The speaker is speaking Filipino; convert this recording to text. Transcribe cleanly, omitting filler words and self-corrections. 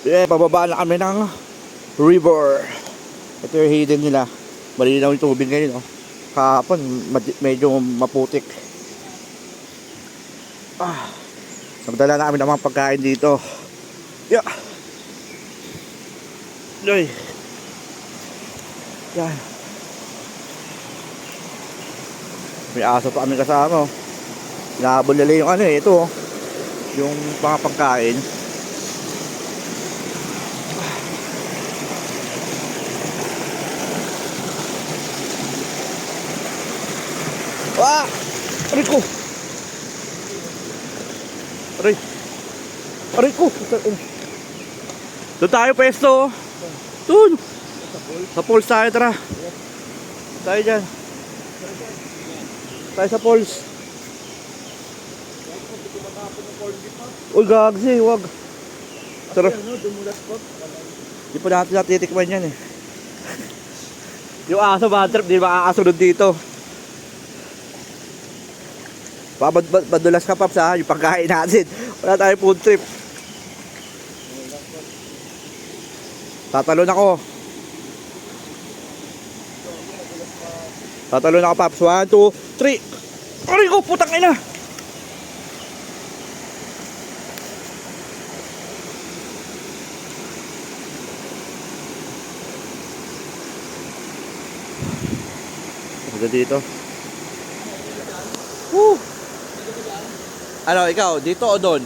Pababa na kami ng river. Ito yung hidden nila. Malinaw yung tubig ngayon, oh. Kahapon, medyo maputik. Samdala namin ang mga pagkain dito. Yeah. Ay. Yan. May aso pa kami kasama, oh. Hinahabol nila yung ano, ito, oh. Yung mga pagkain. Aray ko! Aray ko! Doon tayo pwesto. Doon! Sa poles tayo, tara. Tayo dyan. Tayo sa poles. Uy, gagsi, wag. Tara. Di pa natin natitikman yan, eh. Yung aso, bad trip, di makakasunod dito. Badulas ka, Paps, ha? Yung pagkain natin. Wala tayong food trip. Tatalon ako. Tatalon ako, Paps. 1, 2, 3. Aray ko, putang ina. Ito dito. Woo! Ano, ikaw, dito o doon?